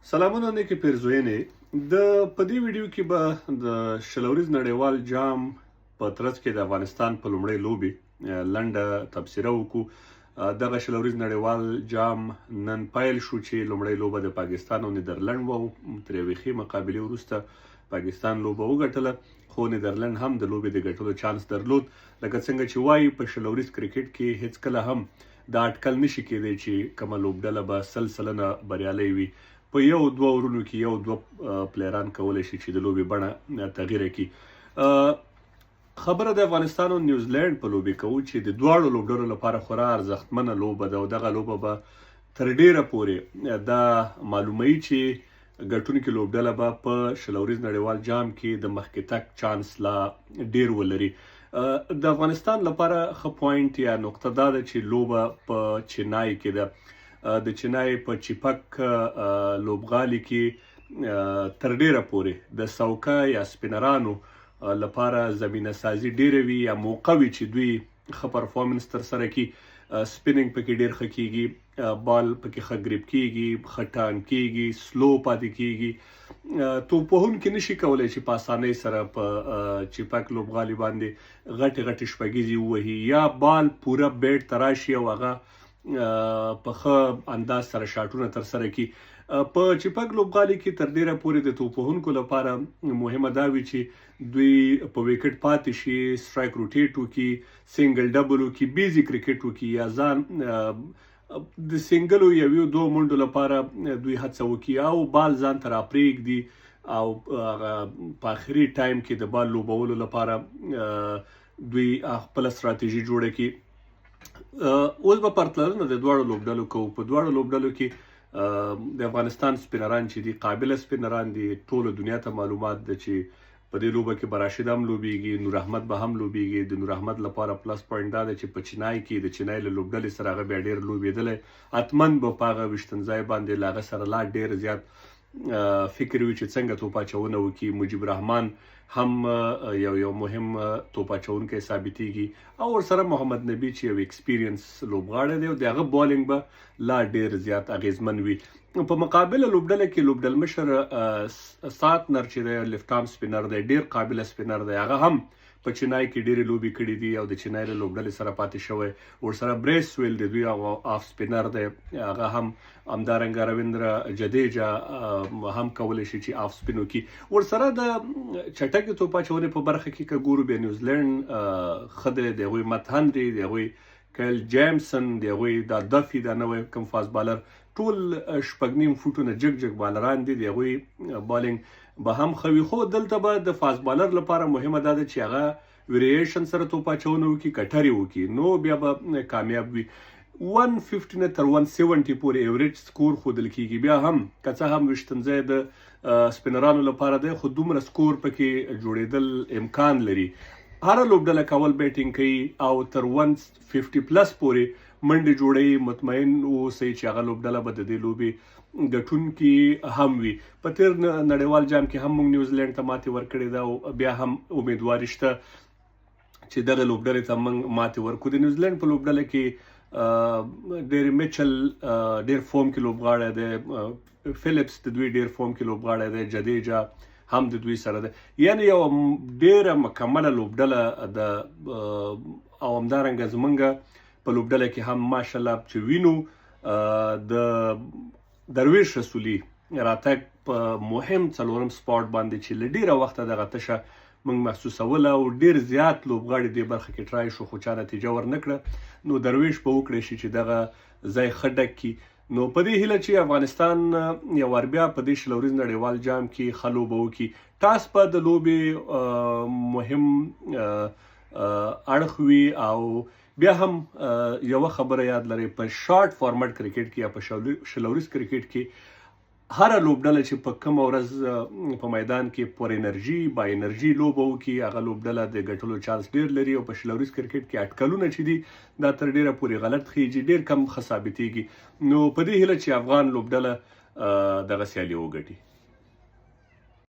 سلامونه نیکې پیرزوینې په دې ویډیو کې به د شلوریز نړیوال جام په ترڅ کې د افغانستان په لومړۍ لوبې لنډه تبصره وکړو. دغه شلوریز نړیوال جام نن پیل شو چې لومړۍ لوبه د پاکستان او نیدرلند وه. تر یوې ښې مقابلې وروسته پاکستان لوبه وګټله، خو نیدرلند هم د لوبې د ګټلو چانس درلود. لکه څنګه چې وایي په شلوریز کرکټ کې هیڅکله هم دا اټکل نشي کېدی چې کومه لوبډله به 100% بریالۍ وي. په یو دوه ورونو کې یو دوه پلیران کولی شي چې د لوبې بڼه تغییر کړي. خبره د افغانستان او نیوزیلند په لوبې کوو چې د دواړو لوبډلو لپاره خورا ارزښتمنه لوبه ده او دغه لوبه به تر ډیره پورې دا معلوموي چې ګټونکې لوبډله به په شلوریز نړیوال جام کې د مخکې تګ چانس لا ډیر ولري. د افغانستان لپاره ښه پوینټ یا نقطه دا ده چې لوبه په چنای کې ده. د چنای په چیپک لوبغالي کې تر ډیره پورې د سوکه یا سپینرانو لپاره زمینه سازي ډیره وي یا موقع وي چې دوی ښه پرفارمنس ترسره کړي. سپیننګ پکې ډیر ښه کیږي، بال پکې ښه ګریپ کیږي، ښه ټان کیږي، سلو پاتې کیږي. توپوهونکي نشي کولی چې په اسانۍ سره په چیپک لوبغالي باندې غټې شپږیزې ووهي یا بال پوره بیټ ته راشي او هغه په ښه انداز سره شاټونه ترسره کړي. په چیپک لوبغالي کې تر ډیره پورې د توپوهونکو لپاره مهمه دا وي چې دوی په وکټ پاتې شي، سټرایک روټیټ وکړي، سنګل ډبل وکړي، بیزي کرکټ وکړي یا ځان د سنګلو یو دوه منډو لپاره دوی هڅه وکړي او بال ځان ته راپرېږدي او په آخري ټایم کې د بال لوبولو لپاره دوی خپله ستراتیژي جوړه کړي. اوس به پرتلنه د دواړو لوبډلو کوو. په دواړو لوبډلو کې د افغانستان سپینران چې دي قابله سپینران دي. ټوله دنیا ته معلومات ده چې په دې لوبه کې به راشد هم لوبیږي، نور احمد به هم لوبیږي. د نور احمد لپاره پلس پوینټ دا ده چې په چنای کې د چنای له لوبډلې سره هغه بیا ډېر لوبېدلی، حتما به په هغه ویشتنځای باندې له هغه سره لا ډېر زیات فکر وي چې څنګه توپ اچونه وکړي. مجیب رحمان هم یو مهم توپ اچونکی ثابتېږي او ورسره محمد نبي چې یو ایکسپیرینس لوبغاړی دی او د هغه بالینګ به لا ډیر زیات اغیزمن وي. په مقابله لوبډله کې لوبډلمشر ساتنر چې دی لیفټ آرم سپینر دی، ډیر قابله سپینر دی. هغه هم په چنای کې ډېرې لوبې کړي دي او د چنای له لوبډلې سره پاتې شوی. ورسره بریس ویل د دوی آف سپینر دی، هغه هم همدارنګه رویندرا جدیجا هم کولی شي چې آف سپین وکړي. ورسره د چټکې توپ اچونې په برخه کې که ګورو بیا نیوزیلند ښه دی. د هغوی مت هنري، د هغوی کایل جیمسن، د هغوی دا دفي دا نوی کوم فاست بالر ټول شپږ نیم فوټونه جګ بالران دي. د هغوی بالینګ به هم ښه وي، خو دلته به د فاست بالر لپاره مهمه دا ده چې هغه ویریشن سره توپ اچونه وکړي، کټرې وکړي، نو بیا به کامیاب وي. 150 نه تر 170 پورې ایوریج سکور ښودل کیږي. بیا هم که څه هم ویشتنځای د سپینرانو لپاره دی، خو دومره سکور پکې جوړېدل امکان لري. هره لوبډله کول بیټینګ کوي او تر 150 پلس پورې منډې جوړوي. مطمئن اوسئ چې هغه لوبډله به د دې لوبې ګټونکي هم وي. په تیر نړیوال جام کې هم موږ نیوزیلند ته ماتې ورکړې ده او بیا هم امیدواري شته چې دغه لوبډلې ته موږ ماتې ورکړو. د نیوزیلند په لوبډله کې ډېر میچل ډېر فورم کې لوبغاړی دی، فلیپس د دوی ډېر فورم کې لوبغاړی دی، جدیجا هم د دوی سره ده. یعنې یو ډېره مکمله لوبډله ده. او همدارنګه زمونږ په لوبډله کې هم ماشاءالله چې وینو د درویش رسولي راتګ په مهم څلورم سپاټ باندې چې له ډېره وخته دغه تشه موږ محسوسوله او ډېر زیات لوبغاړي دې برخه کې ټرای شو خو چا نتیجه ورنکړه. نو درویش به وکړی شي چې دغه ځای ښه ډک کړي. نو په دې هیله چې افغانستان یو وار بیا په دې شلوریز نړیوال جام کې ښه لوبه وکړي. ټاس به د لوبې مهم اړخ وي او بیا هم یوه خبره یاد لرئ، په شارټ فارمټ کرکټ کې یا په شلوریز کرکټ کې هره لوبډله چې په کومه ورځ په میدان کې پر انرژي با انرژي لوبه وکړي هغه لوبډله د ګټلو چانس ډیر لري. او په شلوریز کرکټ کې اټکلونه چې دي دا تر ډیره پورې غلط خیږي، ډیر کم ښه ثابتېږي. نو په دې هیله چې افغان لوبډله دغه سیالي وګټي.